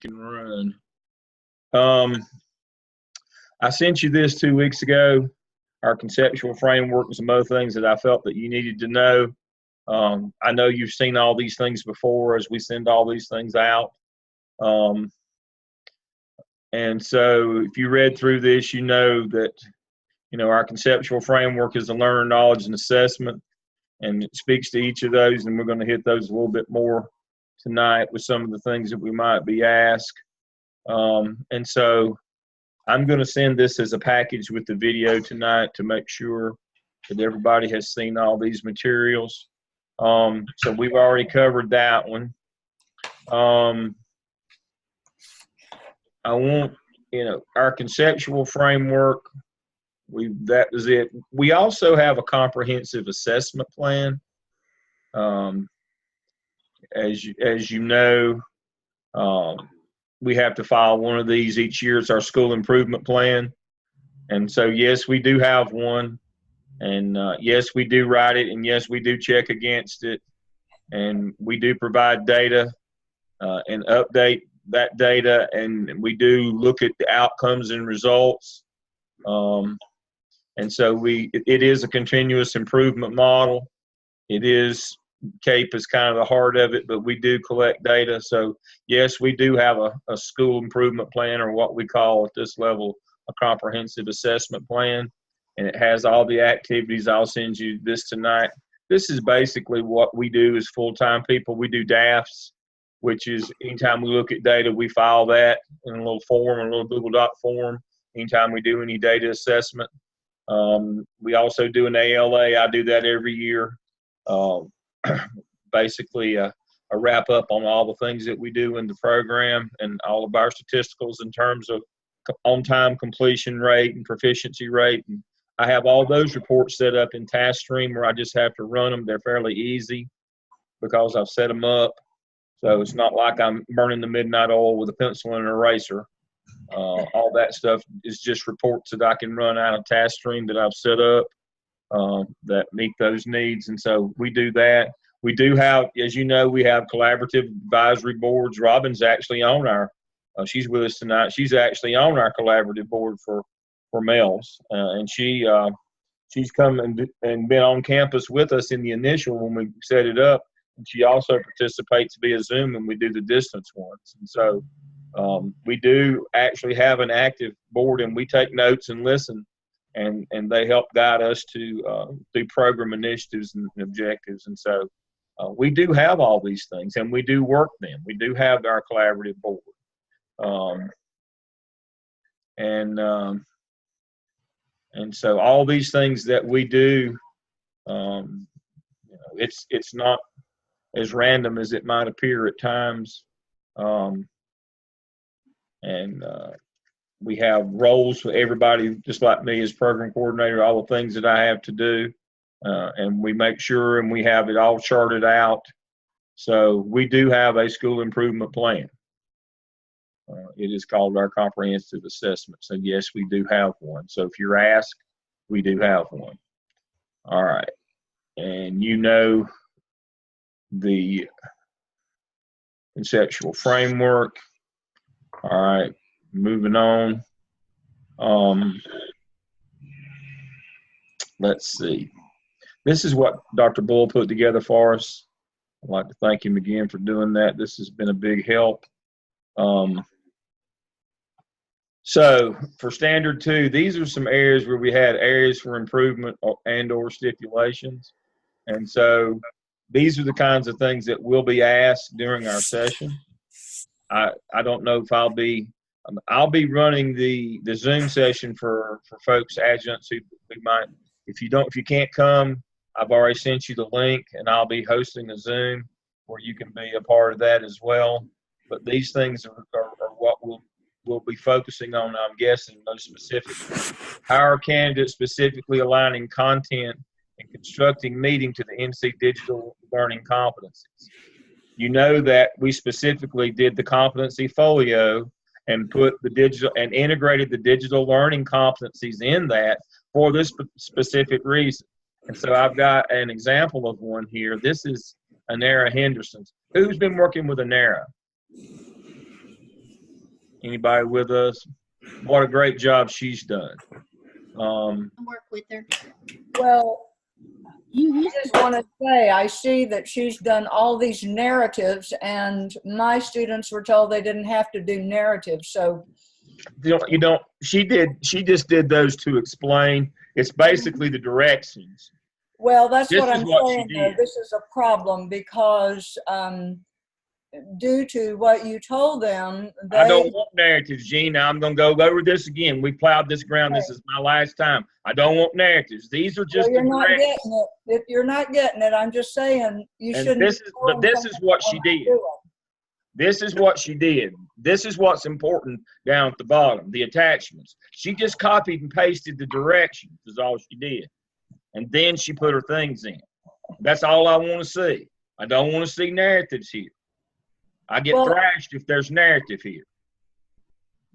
can run. I sent you this 2 weeks ago, our conceptual framework and some other things that I felt that you needed to know. I know you've seen all these things before as we send all these things out. And so if you read through this, you know that, our conceptual framework is the learner knowledge and assessment, and it speaks to each of those, and we're going to hit those a little bit more tonight with some of the things that we might be asked. And so I'm going to send this as a package with the video tonight to make sure that everybody has seen all these materials. So we've already covered that one. I want, our conceptual framework, that was it. We also have a comprehensive assessment plan. As you know, we have to file one of these each year. It's our school improvement plan. And so, yes, we do have one. And yes, we do write it. And yes, we do check against it. And we do provide data and update that data. And we do look at the outcomes and results. And so it is a continuous improvement model. It is, CAPE is kind of the heart of it, but we do collect data. So yes, we do have a school improvement plan, or what we call at this level a comprehensive assessment plan. And it has all the activities. I'll send you this tonight. This is basically what we do as full-time people. We do DAFs, which is anytime we look at data, we file that in a little form, a little Google Doc form, anytime we do any data assessment. We also do an ALA. I do that every year. Basically a wrap up on all the things that we do in the program and all of our statisticals in terms of on-time completion rate and proficiency rate. And I have all those reports set up in TaskStream where I just have to run them. They're fairly easy because I've set them up. So it's not like I'm burning the midnight oil with a pencil and an eraser. All that stuff is just reports that I can run out of TaskStream that I've set up that meet those needs. And so we do that. We do have, as you know, we have collaborative advisory boards. Robin's actually on our, she's with us tonight. She's actually on our collaborative board for MELS. And she's come and been on campus with us in the initial when we set it up. And she also participates via Zoom when we do the distance ones. And so we do actually have an active board, and we take notes and listen, and they help guide us to do program initiatives and objectives. And so we do have all these things, and we do work them. We do have our collaborative board. And so all these things that we do, it's not as random as it might appear at times. We have roles for everybody, just like me as program coordinator, all the things that I have to do. And we make sure and we have it all charted out. So we do have a school improvement plan. It is called our comprehensive assessment. So yes, we do have one. So if you're asked, we do have one. All right. And the conceptual framework. All right, moving on. Let's see. This is what Dr. Bull put together for us. I'd like to thank him again for doing that. This has been a big help. So for standard 2, these are some areas where we had areas for improvement and/or stipulations. And so these are the kinds of things that will be asked during our session. I don't know if I'll be running the Zoom session for folks, adjuncts who might, if you can't come, I've already sent you the link, and I'll be hosting a Zoom where you can be a part of that as well. But these things are what we'll be focusing on, I'm guessing, most specifically. How are candidates specifically aligning content and constructing meeting to the NC digital learning competencies? You know that we specifically did the competency folio and put the digital and integrated the digital learning competencies in that for this specific reason. And so I've got an example of one here. This is Anara Henderson's. Who's been working with Anara? Anybody with us? What a great job she's done. Work with her. Well, You I used just to want to say, I see that she's done all these narratives, and my students were told they didn't have to do narratives. So, She just did those to explain. It's basically the directions. well, that's This what is I'm what she saying, though. did. This is a problem because due to what you told them, I they, don't want narratives, Gene. I'm going to go over this again. We plowed this ground. This is my last time. I don't want narratives. These are just well, the you're not directions. getting it. If you're not getting it, I'm just saying you And shouldn't. this is what she did. This is what she did. This is what's important down at the bottom, the attachments. She just copied and pasted the directions is all she did. And then she put her things in. That's all I want to see. I don't want to see narratives here. I get thrashed if there's narrative here.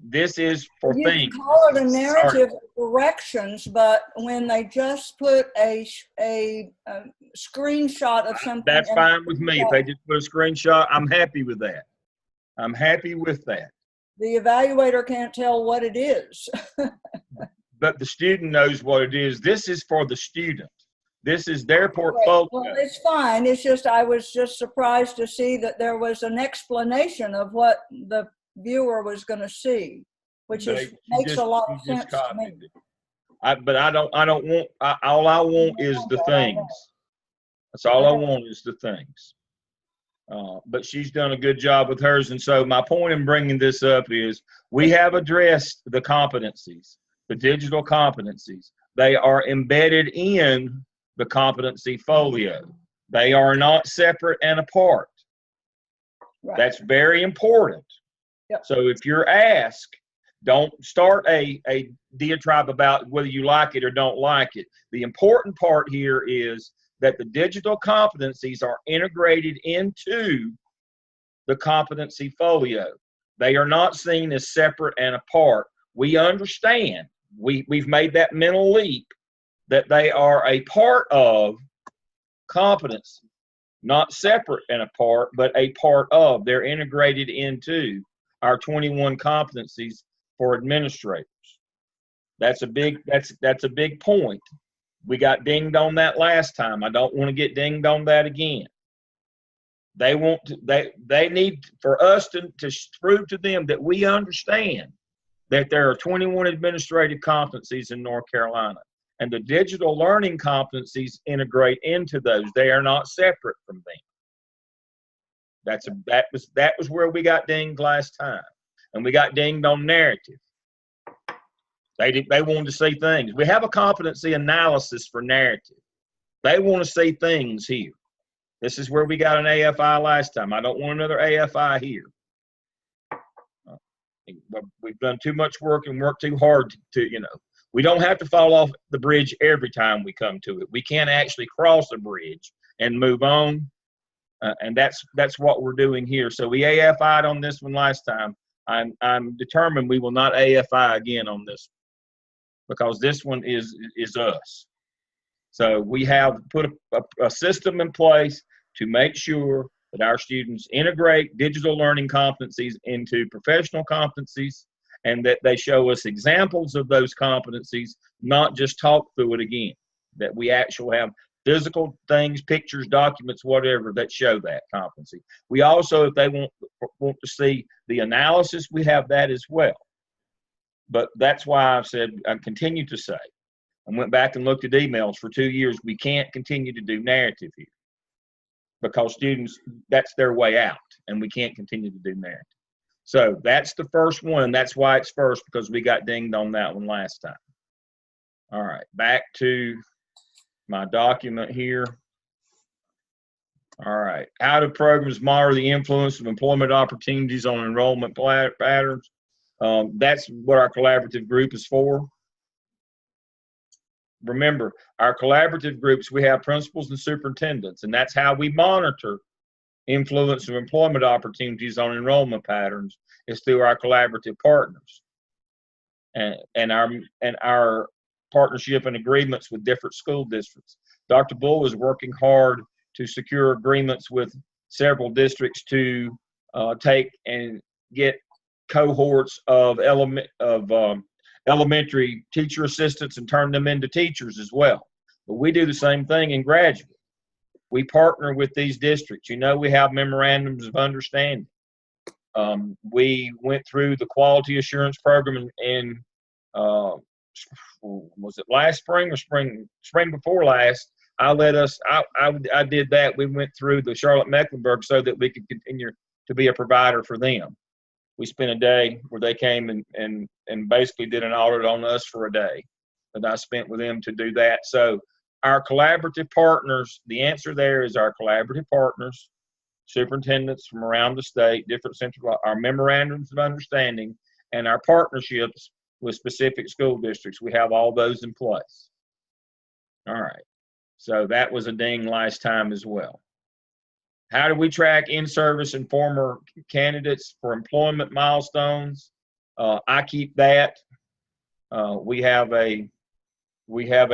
This is for you things. can call it a narrative directions, but when they just put a screenshot of something, that's fine with me. If they just put a screenshot, I'm happy with that. I'm happy with that. The evaluator can't tell what it is. But the student knows what it is. This is for the student. This is their portfolio. Well, it's fine. It's just I was just surprised to see that there was an explanation of what the viewer was going to see, which makes a lot of sense to me. But I don't want. All I want is the things. That's all I want is the things. But she's done a good job with hers. And so my point in bringing this up is we have addressed the competencies, the digital competencies. They are embedded in the competency folio. They are not separate and apart. Right. That's very important. Yep. So if you're asked, don't start a diatribe about whether you like it or don't like it. The important part here is that the digital competencies are integrated into the competency folio. They are not seen as separate and apart. We understand, we've made that mental leap that they are a part of competency, not separate and apart, but a part of. They're integrated into our 21 competencies for administrators. That's a big point. We got dinged on that last time. I don't want to get dinged on that again. They need for us to prove to them that we understand that there are 21 administrative competencies in North Carolina, and the digital learning competencies integrate into those. They are not separate from them. That was where we got dinged last time, and we got dinged on narrative. They wanted to see things. We have a competency analysis for narrative. They want to see things here. This is where we got an AFI last time. I don't want another AFI here. We've done too much work and worked too hard to we don't have to fall off the bridge every time we come to it. We can actually cross a bridge and move on. And that's what we're doing here. So we AFI'd on this one last time. I'm determined we will not AFI again on this one, because this one is us. So we have put a system in place to make sure that our students integrate digital learning competencies into professional competencies, and that they show us examples of those competencies, not just talk through it again, that we actually have physical things, pictures, documents, whatever, that show that competency. We also, if they want to see the analysis, we have that as well. But that's why I've said, I continue to say, I went back and looked at emails for 2 years. We can't continue to do narrative here, because students, that's their way out, and we can't continue to do narrative. So that's the first one. That's why it's first, because we got dinged on that one last time. All right, back to my document here. All right, how do programs monitor the influence of employment opportunities on enrollment patterns? That's what our collaborative group is for. Remember, our collaborative groups, we have principals and superintendents, and that's how we monitor influence of employment opportunities on enrollment patterns, is through our collaborative partners and our partnership and agreements with different school districts. Dr. Bull is working hard to secure agreements with several districts to take and get cohorts of elementary teacher assistants and turn them into teachers as well. But we do the same thing in graduate. We partner with these districts. You know, we have memorandums of understanding. We went through the quality assurance program in was it last spring or spring before last? I did that. We went through the Charlotte Mecklenburg so that we could continue to be a provider for them. We spent a day where they came and basically did an audit on us for a day that I spent with them to do that. So our collaborative partners, the answer there is our collaborative partners, superintendents from around the state, different central, our memorandums of understanding, and our partnerships with specific school districts. We have all those in place. All right. So that was a ding last time as well. How do we track in-service and former candidates for employment milestones? I keep that. We have a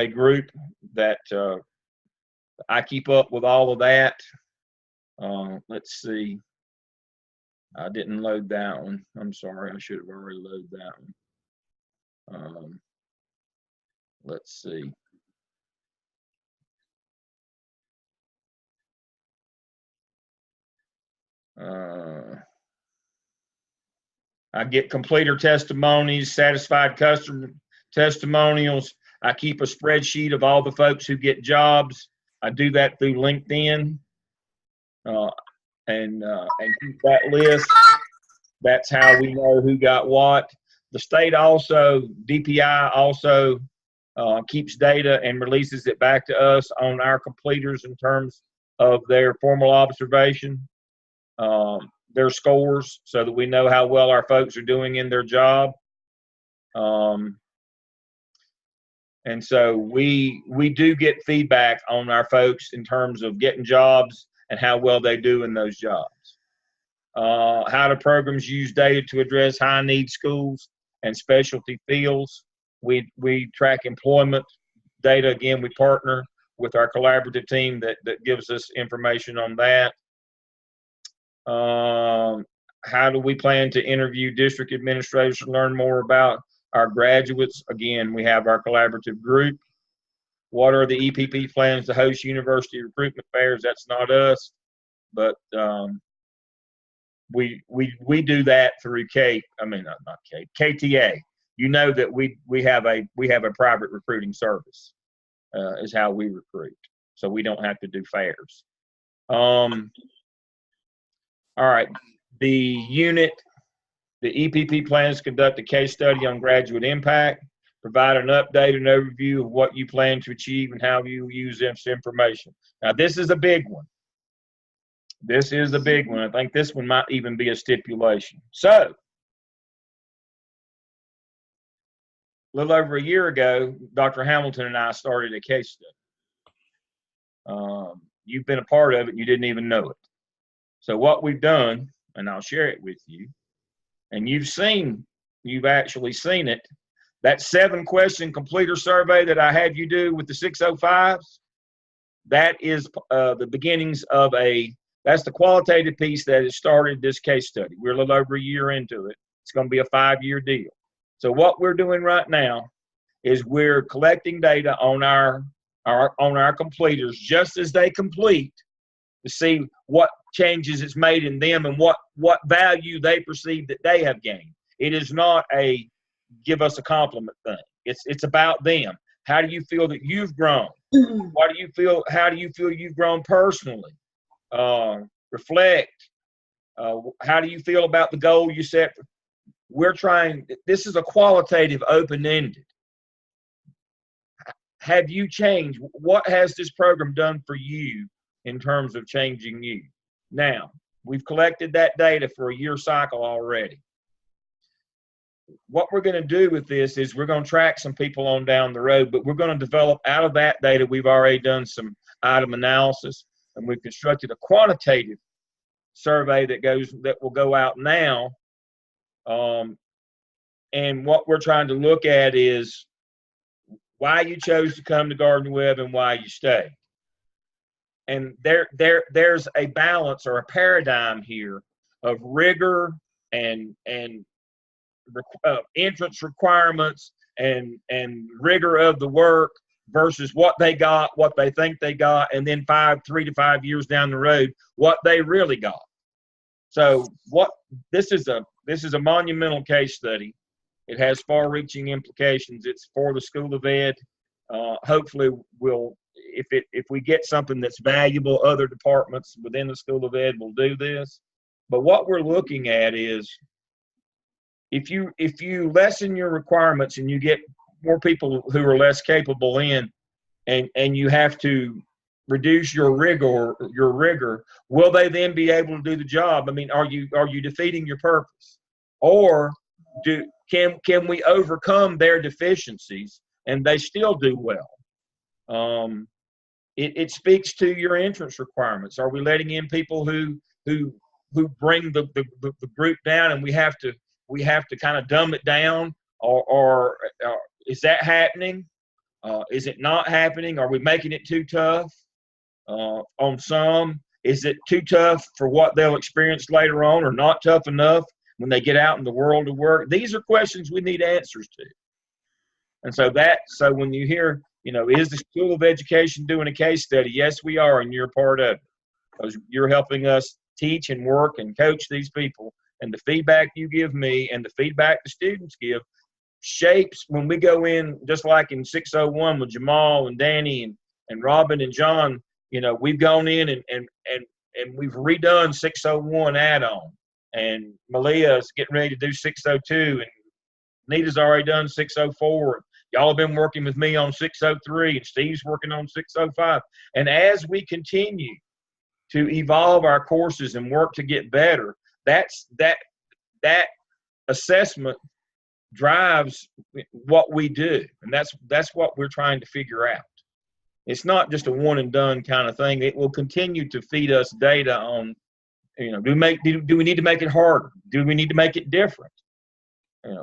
group that I keep up with all of that. Let's see. I didn't load that one. I'm sorry. I should have already loaded that one. Let's see. I get completer testimonies, satisfied customer testimonials. I keep a spreadsheet of all the folks who get jobs. I do that through LinkedIn and keep that list. That's how we know who got what. The state also, DPI also keeps data and releases it back to us on our completers in terms of their formal observation, their scores, so that we know how well our folks are doing in their job. And so we do get feedback on our folks in terms of getting jobs and how well they do in those jobs. How do programs use data to address high need schools and specialty fields? We track employment data. Again, we partner with our collaborative team that gives us information on that. How do we plan to interview district administrators to learn more about our graduates? Again, we have our collaborative group. What are the EPP plans to host university recruitment fairs? That's not us, but we do that through KTA. You know that we have a private recruiting service is how we recruit, so we don't have to do fairs. All right, the EPP plans to conduct a case study on graduate impact, provide an update and overview of what you plan to achieve and how you use this information. Now, this is a big one. This is a big one. I think this one might even be a stipulation. So, a little over a year ago, Dr. Hamilton and I started a case study. You've been a part of it and you didn't even know it. So what we've done, and I'll share it with you, and you've actually seen it, that 7-question completer survey that I had you do with the 605s, that is the beginnings of that's the qualitative piece that has started this case study. We're a little over a year into it. It's going to be a 5-year deal. So what we're doing right now is we're collecting data on our completers just as they complete to see what changes it's made in them and what value they perceive that they have gained. It is not a give us a compliment thing. It's about them. How do you feel that you've grown? How do you feel you've grown personally? Reflect. How do you feel about the goal you set? This is a qualitative, open-ended. Have you changed? What has this program done for you in terms of changing you? Now, we've collected that data for a year cycle already. What we're going to do with this is we're going to track some people on down the road, but we're going to develop out of that data. We've already done some item analysis, and we've constructed a quantitative survey that will go out now. And what we're trying to look at is why you chose to come to Garden Web and why you stayed. And there's a balance or a paradigm here of rigor and entrance requirements and rigor of the work versus what they got, what they think they got, and then 3 to 5 years down the road, what they really got. So this is a monumental case study. It has far-reaching implications. It's for the School of Ed. Hopefully, if we get something that's valuable, other departments within the School of Ed will do this. But what we're looking at is if you lessen your requirements and you get more people who are less capable in, and you have to reduce your rigor, will they then be able to do the job? I mean, are you defeating your purpose? Or can we overcome their deficiencies and they still do well? It speaks to your entrance requirements. Are we letting in people who bring the group down, and we have to kind of dumb it down, or is that happening? Is it not happening? Are we making it too tough on some? Is it too tough for what they'll experience later on, or not tough enough when they get out in the world of work? These are questions we need answers to. And so when you hear, is the School of Education doing a case study? Yes, we are, and you're part of it, because you're helping us teach and work and coach these people. And the feedback you give me and the feedback the students give shapes when we go in, just like in 601 with Jamal and Danny and Robin and John. We've gone in and we've redone 601 add-on, and Malia's getting ready to do 602, and Nita's already done 604. Y'all have been working with me on 603, and Steve's working on 605. And as we continue to evolve our courses and work to get better, that assessment drives what we do, and that's what we're trying to figure out. It's not just a one and done kind of thing. It will continue to feed us data on, do we need to make it harder? Do we need to make it different?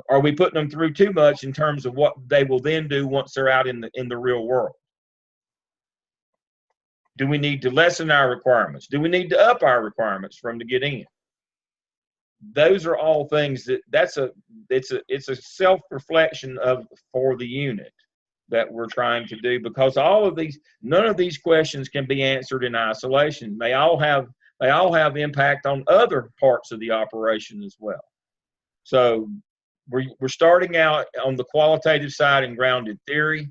Are we putting them through too much in terms of what they will then do once they're out in the real world? Do we need to lessen our requirements? Do we need to up our requirements for them to get in? Those are all things it's a self-reflection for the unit that we're trying to do, because none of these questions can be answered in isolation. They all have impact on other parts of the operation as well. So we're starting out on the qualitative side in grounded theory.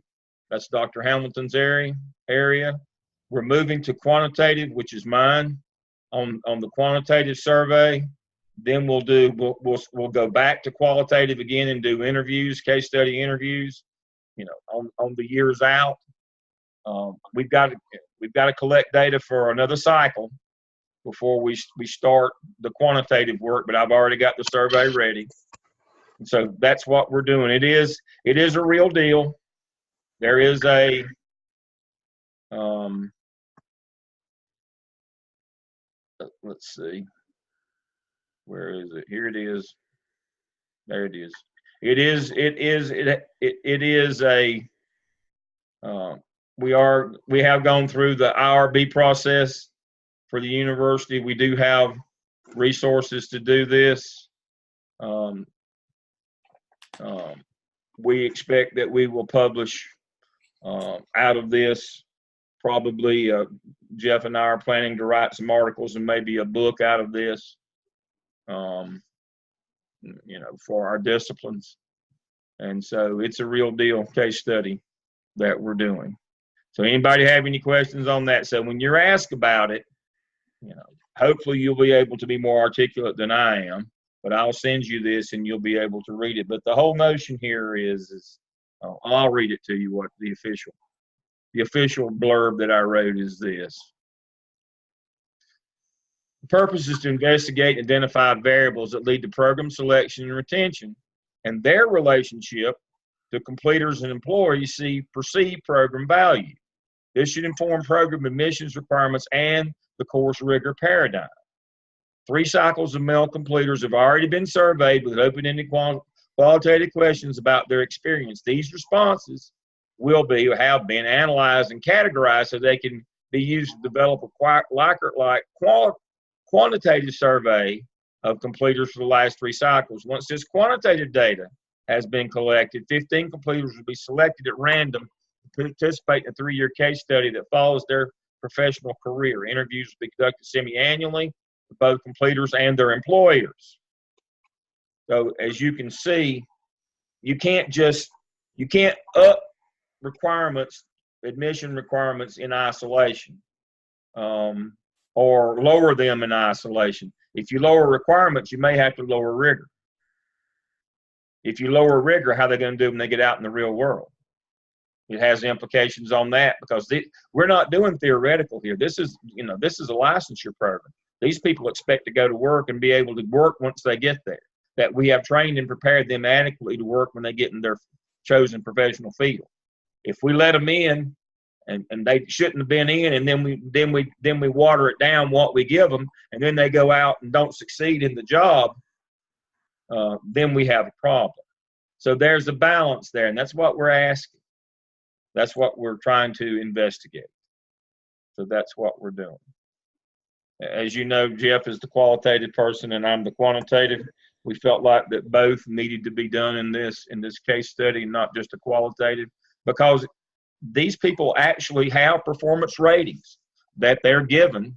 That's Dr. Hamilton's area. We're moving to quantitative, which is mine, on the quantitative survey. Then we'll go back to qualitative again and do interviews, case study interviews, on the years out. We've got to collect data for another cycle before we start the quantitative work, but I've already got the survey ready. And so that's what we're doing. It is a real deal. There is a let's see, where is it? Here it is. There it is. It is a we have gone through the IRB process for the university. We do have resources to do this. We expect that we will publish out of this. Probably Jeff and I are planning to write some articles and maybe a book out of this, for our disciplines. And so it's a real deal case study that we're doing. So anybody have any questions on that? So when you're asked about it, hopefully you'll be able to be more articulate than I am, but I'll send you this and you'll be able to read it. But the whole notion here is I'll read it to you, what the official blurb that I wrote is this. The purpose is to investigate and identify variables that lead to program selection and retention and their relationship to completers and employees perceive program value. This should inform program admissions requirements and the course rigor paradigm. 3 cycles of MEL completers have already been surveyed with open-ended qualitative questions about their experience. These responses have been analyzed and categorized so they can be used to develop a Likert-like quantitative survey of completers for the last 3 cycles. Once this quantitative data has been collected, 15 completers will be selected at random to participate in a 3-year case study that follows their professional career. Interviews will be conducted semi-annually with both completers and their employers. So as you can see, you can't up requirements, admission requirements in isolation, or lower them in isolation. If you lower requirements, you may have to lower rigor. If you lower rigor, how are they going to do when they get out in the real world? It has implications on that, because we're not doing theoretical here. This is a licensure program. These people expect to go to work and be able to work once they get there, that we have trained and prepared them adequately to work when they get in their chosen professional field. If we let them in and they shouldn't have been in, and then we water it down what we give them, and then they go out and don't succeed in the job, then we have a problem. So there's a balance there, and that's what we're asking. That's what we're trying to investigate. So that's what we're doing. As you know, Jeff is the qualitative person and I'm the quantitative. We felt like that both needed to be done in this case study, not just a qualitative, because these people actually have performance ratings that they're given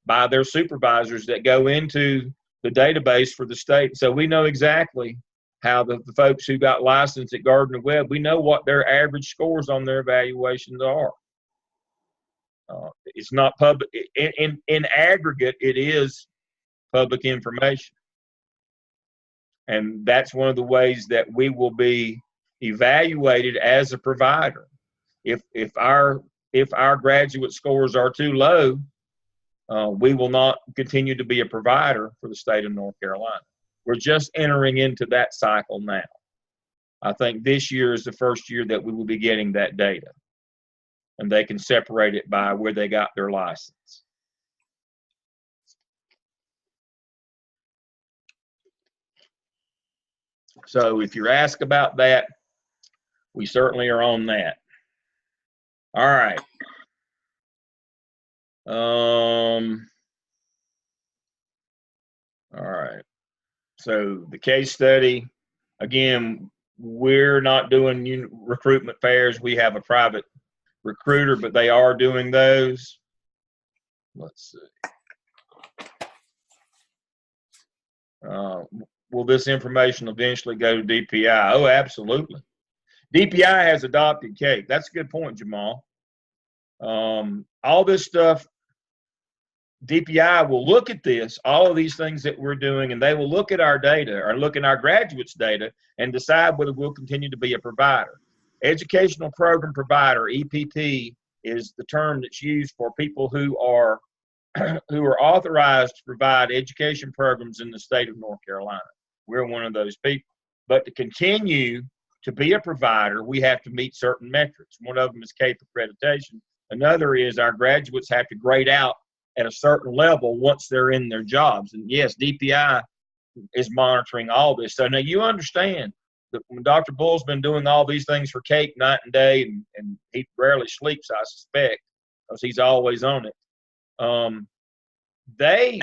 by their supervisors that go into the database for the state. So we know exactly how the folks who got licensed at Gardner Webb, we know what their average scores on their evaluations are. It's not public. In aggregate, it is public information. And that's one of the ways that we will be evaluated as a provider. If our graduate scores are too low, we will not continue to be a provider for the state of North Carolina. We're just entering into that cycle now. I think this year is the first year that we will be getting that data, and they can separate it by where they got their license. So if you're asked about that, we certainly are on that. All right. All right. So the case study, again, we're not doing recruitment fairs. We have a private recruiter, but they are doing those. Let's see. Will this information eventually go to DPI? Oh, absolutely. DPI has adopted CAPE. That's a good point, Jamal. All this stuff, DPI will look at this, all of these things that we're doing, and they will look at our data or look at our graduates' data and decide whether we'll continue to be a provider. Educational Program Provider, EPP, is the term that's used for people who are authorized to provide education programs in the state of North Carolina. We're one of those people. But to continue to be a provider, we have to meet certain metrics. One of them is CAPE accreditation. Another is our graduates have to grade out at a certain level once they're in their jobs. And yes, DPI is monitoring all this. So now you understand that when Dr. Bull's been doing all these things for CAPE night and day, and he rarely sleeps, I suspect, because he's always on it. They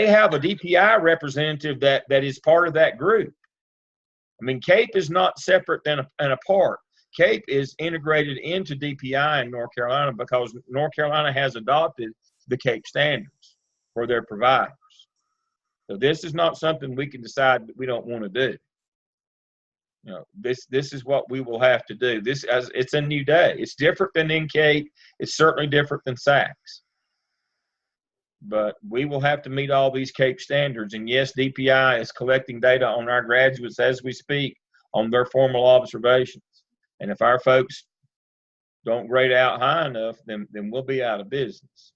have a DPI representative that is part of that group. I mean, CAPE is not separate and apart. CAPE is integrated into DPI in North Carolina because North Carolina has adopted the CAPE standards for their providers. So this is not something we can decide that we don't want to do. You know, this is what we will have to do. It's a new day. It's different than in CAPE. It's certainly different than SACS. But we will have to meet all these CAPE standards. And yes, DPI is collecting data on our graduates as we speak on their formal observations. And if our folks don't grade out high enough, then we'll be out of business.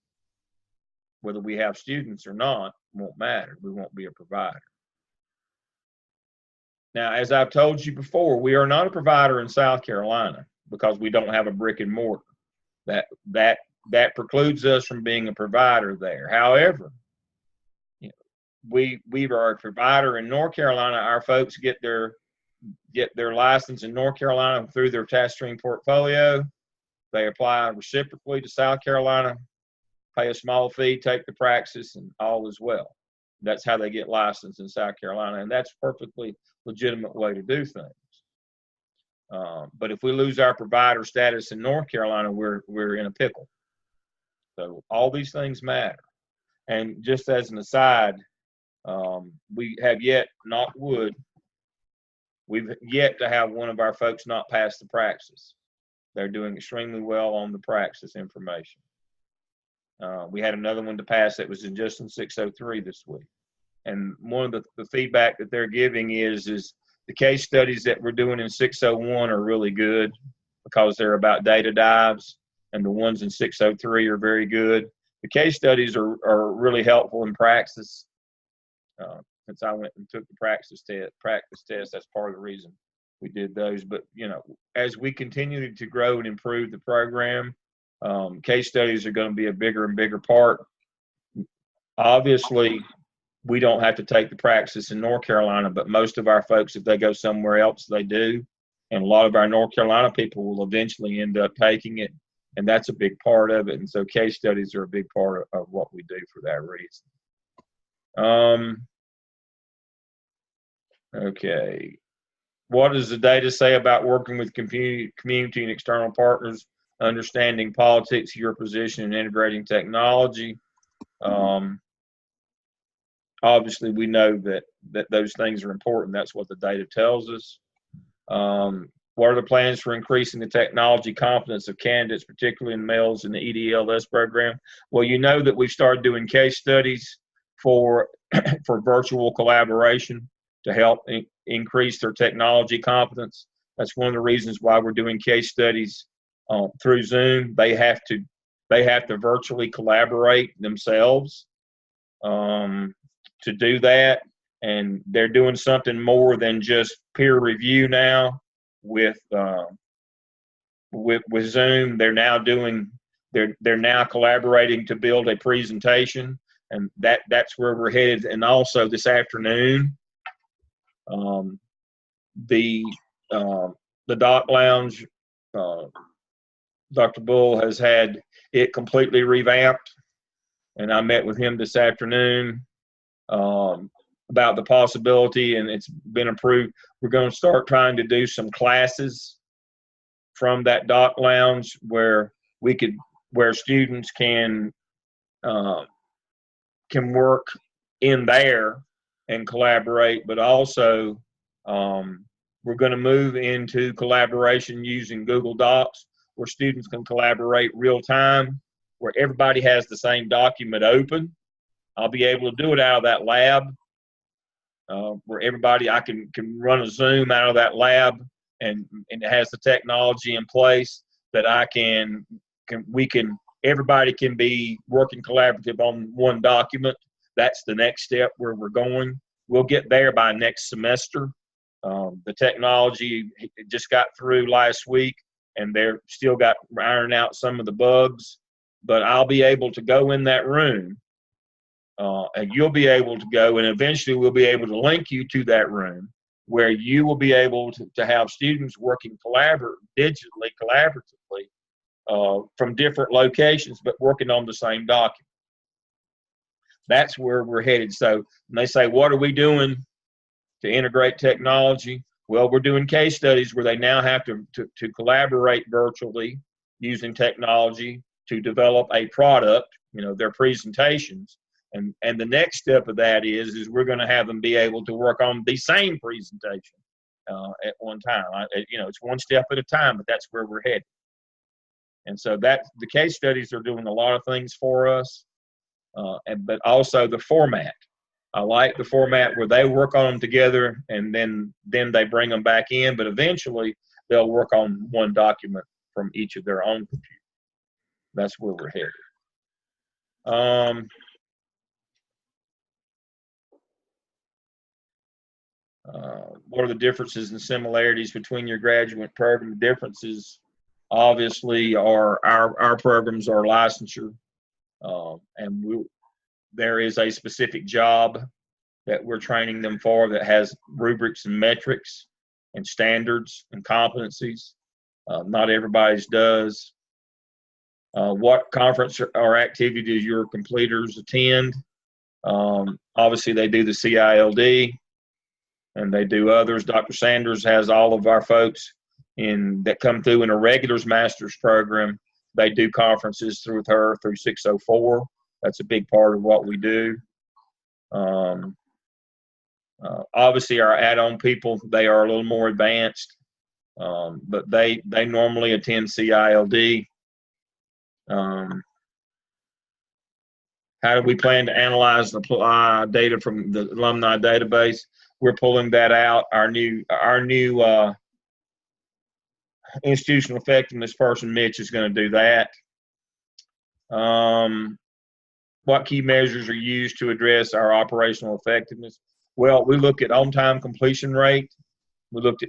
Whether we have students or not won't matter. We won't be a provider. Now, as I've told you before, we are not a provider in South Carolina because we don't have a brick and mortar. That precludes us from being a provider there. However, you know, we are a provider in North Carolina. Our folks get their license in North Carolina through their task stream portfolio. They apply reciprocally to South Carolina, pay a small fee, take the praxis, and all is well. That's how they get licensed in South Carolina, and that's a perfectly legitimate way to do things. But if we lose our provider status in North Carolina, we're in a pickle. So all these things matter. And just as an aside, we have yet, knock wood, we've yet to have one of our folks not pass the praxis. They're doing extremely well on the praxis information. We had another one to pass that was just in 603 this week. And one of the feedback that they're giving is the case studies that we're doing in 601 are really good because they're about data dives, and the ones in 603 are very good. The case studies are really helpful in praxis. Since I went and took the practice test, that's part of the reason we did those. But, you know, as we continue to grow and improve the program, case studies are going to be a bigger and bigger part. Obviously, we don't have to take the praxis in North Carolina, but most of our folks, if they go somewhere else, they do. And a lot of our North Carolina people will eventually end up taking it, and that's a big part of it. And so case studies are a big part of what we do for that reason. Okay. What does the data say about working with community and external partners, understanding politics, your position, and integrating technology? Obviously, we know that those things are important. That's what the data tells us. What are the plans for increasing the technology competence of candidates, particularly in MELS and the EDLS program? Well, you know that we've started doing case studies for virtual collaboration to help increase their technology competence. That's one of the reasons why we're doing case studies through Zoom. They have to virtually collaborate themselves to do that, and they're doing something more than just peer review now with Zoom. They're now collaborating to build a presentation, and that's where we're headed. And also this afternoon, the Doc Lounge, Dr. Bull has had it completely revamped, and I met with him this afternoon about the possibility, and it's been approved. We're going to start trying to do some classes from that Doc Lounge where students can work in there and collaborate, but also we're going to move into collaboration using Google Docs where students can collaborate real time, where everybody has the same document open. I'll be able to do it out of that lab where I can run a Zoom out of that lab, and it has the technology in place that everybody can be working collaborative on one document. That's the next step where we're going. We'll get there by next semester. The technology just got through last week, and they're still ironing out some of the bugs, but I'll be able to go in that room, and you'll be able to go, and eventually we'll be able to link you to that room where you will be able to have students working digitally, collaboratively from different locations, but working on the same document. That's where we're headed. So when they say, what are we doing to integrate technology? Well, we're doing case studies where they now have to collaborate virtually using technology to develop a product, their presentations. And the next step of that is we're going to have them be able to work on the same presentation at one time. It's one step at a time, but that's where we're headed. And so the case studies are doing a lot of things for us, but also the format. I like the format where they work on them together and then they bring them back in, but eventually they'll work on one document from each of their own computers. That's where we're headed. What are the differences and similarities between your graduate program? The differences obviously are our programs are licensure, and there is a specific job that we're training them for that has rubrics and metrics and standards and competencies. Not everybody's does. What conference or activity do your completers attend? Obviously, they do the CILD, and they do others. Dr. Sanders has all of our folks that come through in a regulars master's program. They do conferences with her through 604. That's a big part of what we do. Obviously, our add-on people, they are a little more advanced, but they normally attend CILD. How do we plan to analyze the data from the alumni database? We're pulling that out. Our new institutional effectiveness person, Mitch, is going to do that. What key measures are used to address our operational effectiveness? Well, we look at on-time completion rate. We look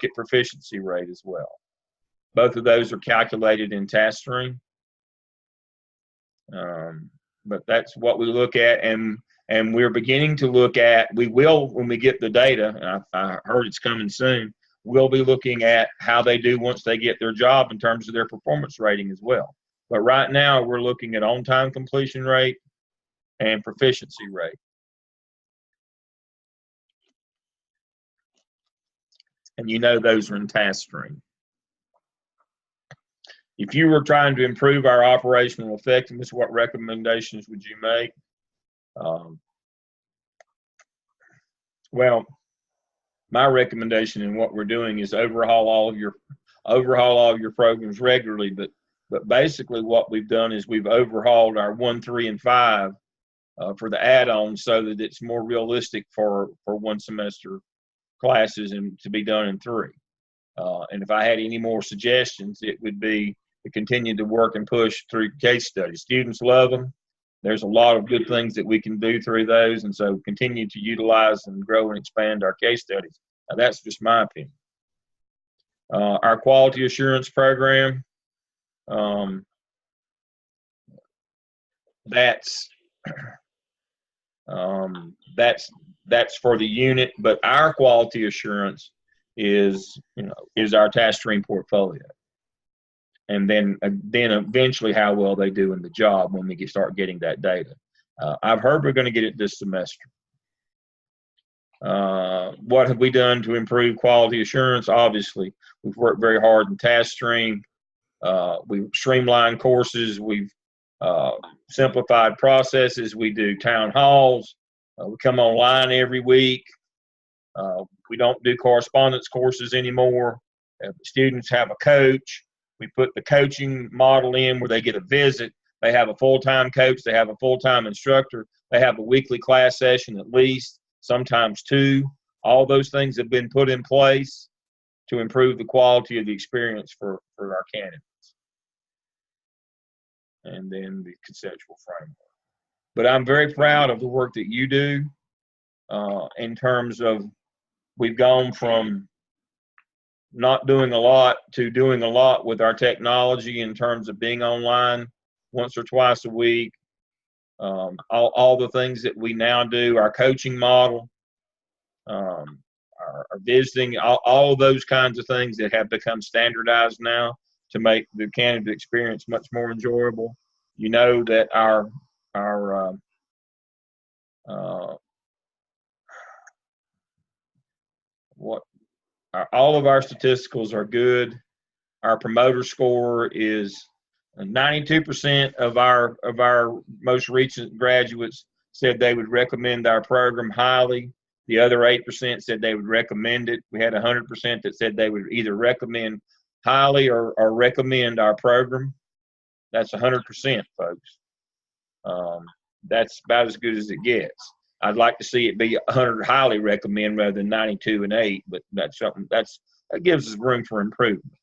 at proficiency rate as well. Both of those are calculated in task stream. But that's what we look at, and we're beginning to look at, we will, when we get the data, and I heard it's coming soon, we'll be looking at how they do once they get their job in terms of their performance rating as well. But right now, we're looking at on-time completion rate and proficiency rate. And you know those are in task stream. If you were trying to improve our operational effectiveness, what recommendations would you make? Well, my recommendation in what we're doing is overhaul all of your programs regularly. But basically, what we've done is we've overhauled our 1, 3, and 5 for the add-ons so that it's more realistic for one semester classes and to be done in 3. And if I had any more suggestions, it would be to continue to work and push through case studies. Students love them. There's a lot of good things that we can do through those, and so continue to utilize and grow and expand our case studies. Now, that's just my opinion. Our quality assurance program, that's for the unit, but our quality assurance is our task stream portfolio. And then eventually how well they do in the job when we start getting that data. I've heard we're going to get it this semester. What have we done to improve quality assurance? Obviously, we've worked very hard in task stream. We've streamlined courses. We've simplified processes. We do town halls. We come online every week. We don't do correspondence courses anymore. Students have a coach. We put the coaching model in where they get a visit. They have a full-time coach. They have a full-time instructor. They have a weekly class session at least, sometimes 2. All those things have been put in place to improve the quality of the experience for our candidates. And then the conceptual framework. But I'm very proud of the work that you do in terms of we've gone from not doing a lot to doing a lot with our technology in terms of being online once or twice a week. All the things that we now do, our coaching model, our visiting, all of those kinds of things that have become standardized now to make the candidate experience much more enjoyable. You know that all of our statisticals are good. Our promoter score is 92% of our most recent graduates said they would recommend our program highly. The other 8% said they would recommend it. We had 100% that said they would either recommend highly or recommend our program. That's 100%, folks. That's about as good as it gets. I'd like to see it be 100 highly recommend rather than 92 and 8, but that's something that gives us room for improvement.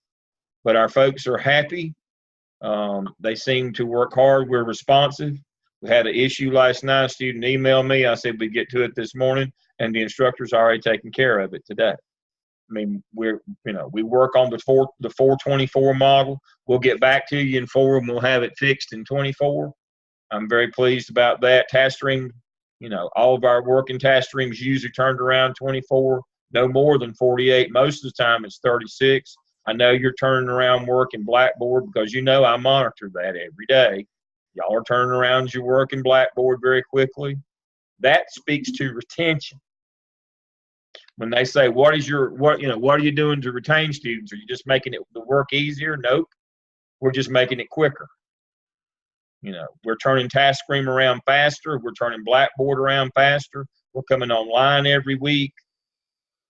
But our folks are happy. They seem to work hard. We're responsive. We had an issue last night. A student emailed me. I said we'd get to it this morning, and the instructor's already taken care of it today. I mean, we work on the 424 model. We'll get back to you in 4, and we'll have it fixed in 24. I'm very pleased about that. Task stream, all of our work in task streams usually turned around 24, no more than 48. Most of the time it's 36. I know you're turning around work in Blackboard because I monitor that every day. Y'all are turning around your work in Blackboard very quickly. That speaks to retention. When they say, what are you doing to retain students? Are you just making the work easier? Nope. We're just making it quicker. We're turning TaskStream around faster. We're turning Blackboard around faster. We're coming online every week.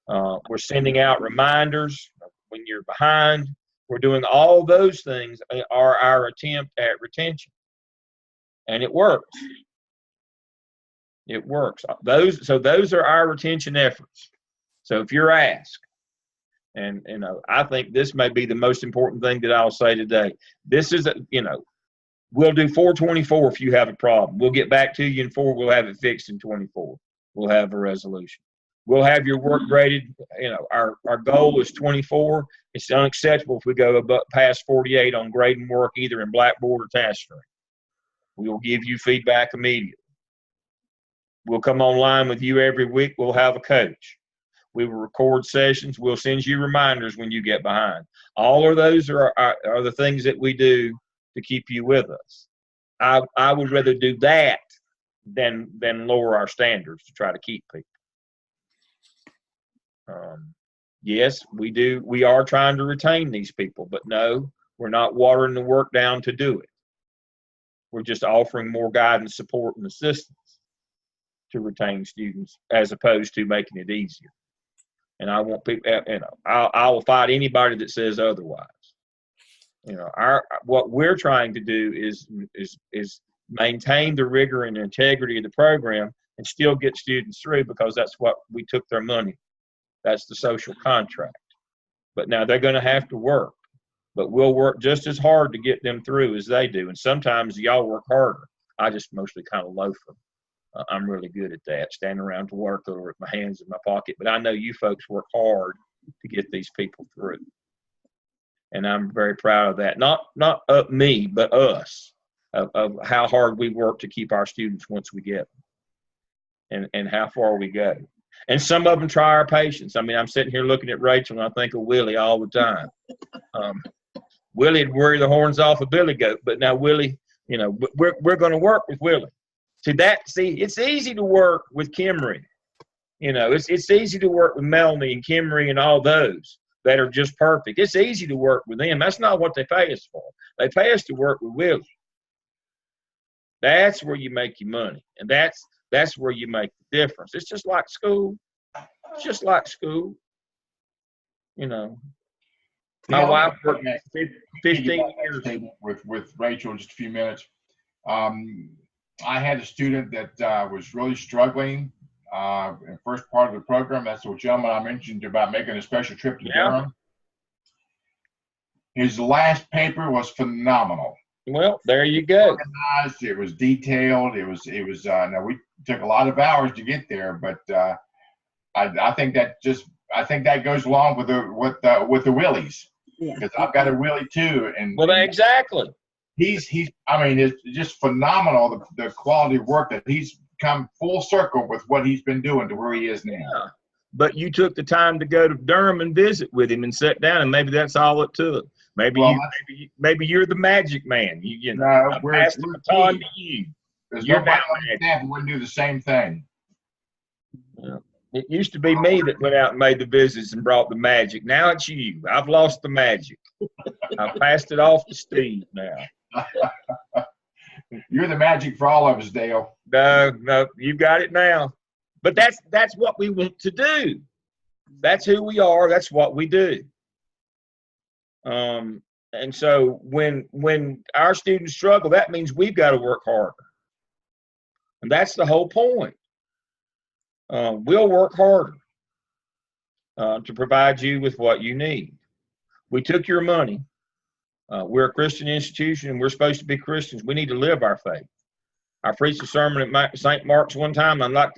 We're sending out reminders when you're behind. We're doing all those things are our attempt at retention. And it works. It works. Those are our retention efforts. So if you're asked, and I think this may be the most important thing that I'll say today. This is we'll do 424 if you have a problem. We'll get back to you in 4. We'll have it fixed in 24. We'll have a resolution. We'll have your work graded. Our goal is 24. It's unacceptable if we go past 48 on grading work either in Blackboard or TaskStream. We will give you feedback immediately. We'll come online with you every week. We'll have a coach. We will record sessions. We'll send you reminders when you get behind. All of those are the things that we do to keep you with us. I would rather do that than lower our standards to try to keep people. Yes, we do. We are trying to retain these people, but no, we're not watering the work down to do it. We're just offering more guidance, support, and assistance to retain students as opposed to making it easier. And I want people, I will fight anybody that says otherwise. What we're trying to do is maintain the rigor and integrity of the program and still get students through, because that's what we took their money. That's the social contract. But now they're going to have to work, but we'll work just as hard to get them through as they do. And sometimes y'all work harder. I just mostly kind of loaf them. I'm really good at that, standing around to work or with my hands in my pocket. But I know you folks work hard to get these people through. And I'm very proud of that. Not me, but us, of how hard we work to keep our students once we get them, and how far we go. And some of them try our patience. I mean, I'm sitting here looking at Rachel, and I think of Willie all the time. Willie'd worry the horns off a billy goat, but now Willie, we're going to work with Willie. It's easy to work with Kimry. It's easy to work with Melanie and Kimry and all those that are just perfect. It's easy to work with them. That's not what they pay us for. They pay us to work with Willie. That's where you make your money, and that's where you make the difference. It's just like school. It's just like school. My wife worked 15 years with Rachel in just a few minutes. I had a student that was really struggling in the first part of the program. That's the gentleman I mentioned about making a special trip to Durham. His last paper was phenomenal. Well, there you go. Organized, it was detailed. It was. Now we took a lot of hours to get there, but I think that goes along with the Willies, because I've got a Willie too, and exactly. I mean, it's just phenomenal the quality of work that he's come full circle with what he's been doing to where he is now. Yeah. But you took the time to go to Durham and visit with him and sit down, and maybe that's all it took. Maybe you're the magic man. I passed the baton to you. There's nobody on staff who wouldn't do the same thing. Yeah. It used to be me that went out and made the visits and brought the magic. Now it's you. I've lost the magic. I've passed it off to Steve now. You're the magic for all of us, Dale. No, you got it now. But that's what we want to do. That's who we are. That's what we do. And so when our students struggle, that means we've got to work harder. And that's the whole point. We'll work harder to provide you with what you need. We took your money. We're a Christian institution, and we're supposed to be Christians. We need to live our faith. I preached a sermon at St. Mark's one time. I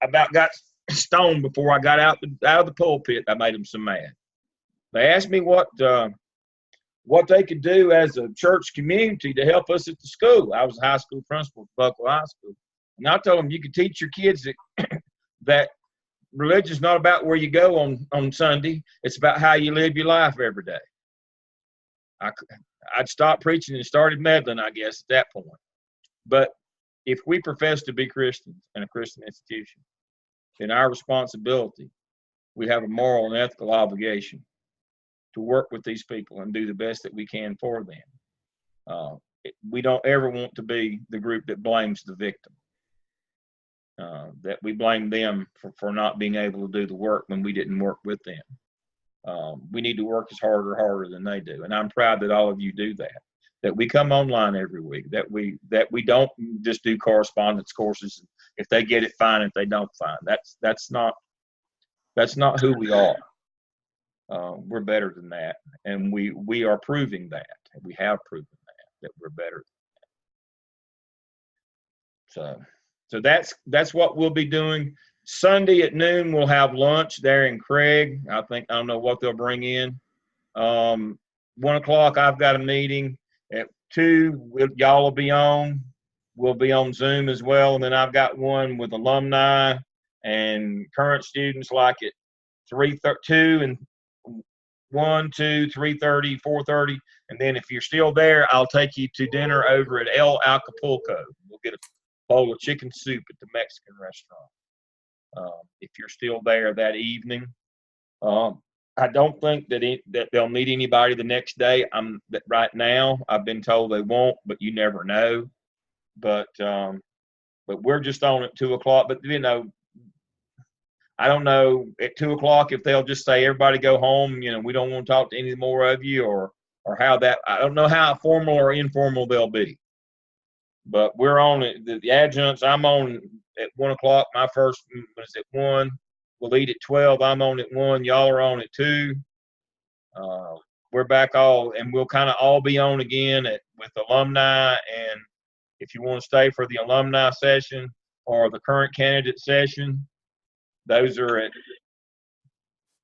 about got stoned before I got out of the pulpit. I made them so mad. They asked me what they could do as a church community to help us at the school. I was a high school principal at Buckle High School. And I told them you could teach your kids that religion's not about where you go on Sunday. It's about how you live your life every day. I'd stopped preaching and started meddling, I guess, at that point. But if we profess to be Christians in a Christian institution, then our responsibility, we have a moral and ethical obligation to work with these people and do the best that we can for them. We don't ever want to be the group that blames the victim, that we blame them for not being able to do the work when we didn't work with them. We need to work as hard or harder than they do. And I'm proud that all of you do that we come online every week, that we don't just do correspondence courses. If they get it, fine. If they don't, fine. That's not who we are. We're better than that, and we are proving that. We have proven that we're better than that. So that's what we'll be doing. Sunday at noon, we'll have lunch there in Craig. I don't know what they'll bring in. 1 o'clock, I've got a meeting. At 2, y'all will be on. We'll be on Zoom as well. And then I've got one with alumni and current students like at 2 and 1, 2, 3:30, 4:30. And then if you're still there, I'll take you to dinner over at El Acapulco. We'll get a bowl of chicken soup at the Mexican restaurant. If you're still there that evening. I don't think that they'll meet anybody the next day. Right now, I've been told they won't, but you never know. But we're just on at 2 o'clock. But I don't know at 2 o'clock if they'll just say everybody go home. We don't want to talk to any more of you, or how that. I don't know how formal or informal they'll be. But we're on it. The adjuncts. I'm on at 1 o'clock. My first was at 1. We'll eat at 12. I'm on at 1. Y'all are on at 2. We're back and we'll kind of all be on again with alumni. And if you want to stay for the alumni session or the current candidate session, those are at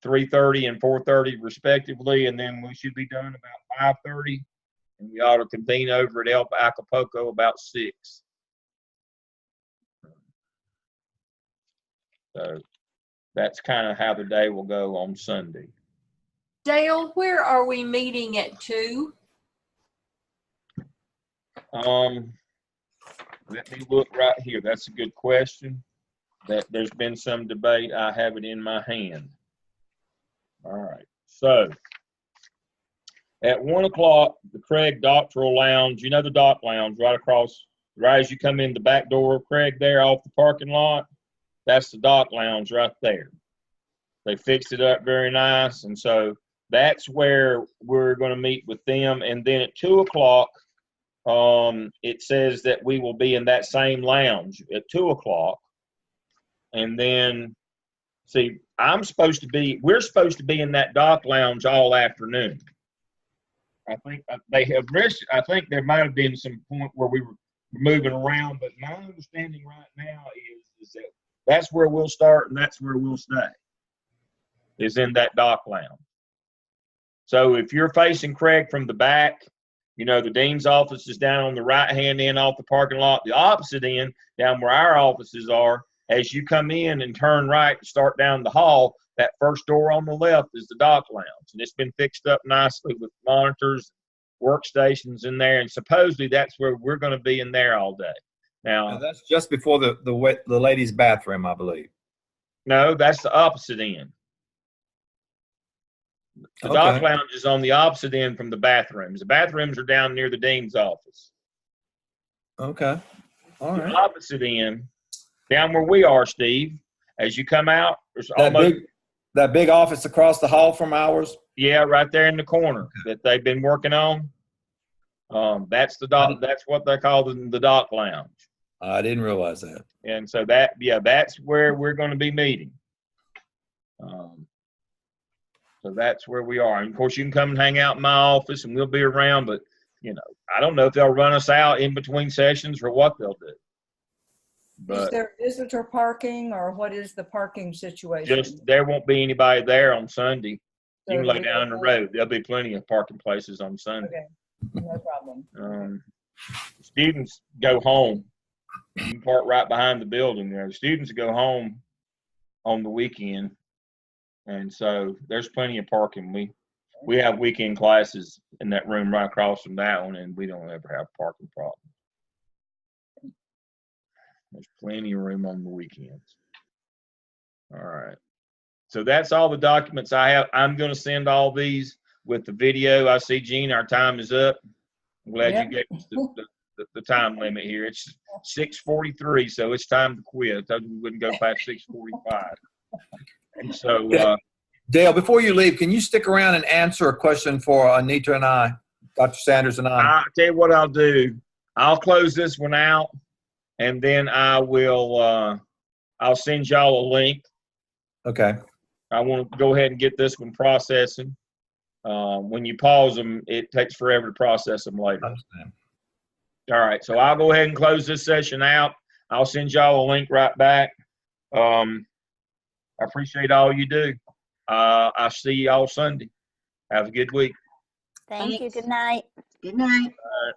3:30 and 4:30 respectively. And then we should be done about 5:30. And we ought to convene over at El Acapulco about 6. So that's kind of how the day will go on Sunday. Dale, where are we meeting at 2? Let me look right here. That's a good question. There's been some debate. I have it in my hand. All right. So at 1 o'clock, the Craig Doctoral Lounge, the Doc Lounge right as you come in the back door of Craig there off the parking lot, that's the Doc Lounge right there. They fixed it up very nice. And so that's where we're going to meet with them. And then at 2 o'clock, it says that we will be in that same lounge at 2 o'clock. And then, we're supposed to be in that Doc Lounge all afternoon. I think there might have been some point where we were moving around, but my understanding right now is that that's where we'll start and that's where we'll stay, is in that Doc Lounge. So if you're facing Craig from the back, the dean's office is down on the right-hand end off the parking lot. The opposite end, down where our offices are, as you come in and turn right and start down the hall, that first door on the left is the Doc Lounge. And it's been fixed up nicely with monitors, workstations in there. And supposedly that's where we're going to be in there all day. Now that's just before the ladies' bathroom, I believe. No, that's the opposite end. The Doc Lounge is on the opposite end from the bathrooms. The bathrooms are down near the dean's office. Okay. All right. The opposite end, down where we are, Steve, as you come out, there's that big office across the hall from ours. Yeah, right there in the corner that they've been working on. That's the Doc. That's what they call the Doc Lounge. I didn't realize that. And so that's where we're going to be meeting. So that's where we are. And of course, you can come and hang out in my office, and we'll be around. But I don't know if they'll run us out in between sessions or what they'll do. But is there visitor parking, or what is the parking situation? There won't be anybody there on Sunday. You can lay down the road. There'll be plenty of parking places on Sunday. Okay, no problem. Students go home. You can park right behind the building there. The students go home on the weekend, and so there's plenty of parking. We have weekend classes in that room right across from that one, and we don't ever have parking problems. There's plenty of room on the weekends. All right. So that's all the documents I have. I'm going to send all these with the video. I see, Gene, our time is up. I'm glad Yep. you gave us the time limit here. It's 6:43, so it's time to quit. I told you we wouldn't go past 6:45. And so, Dale, before you leave, can you stick around and answer a question for Anita and I, Dr. Sanders and I? I'll tell you what I'll do. I'll close this one out, and then I will. I'll send y'all a link. Okay. I want to go ahead and get this one processing. When you pause them, it takes forever to process them later. Understand. All right, so I'll go ahead and close this session out. I'll send y'all a link right back. I appreciate all you do. I'll see y'all Sunday. Have a good week. Thank you. Thanks. Good night. Good night. All right.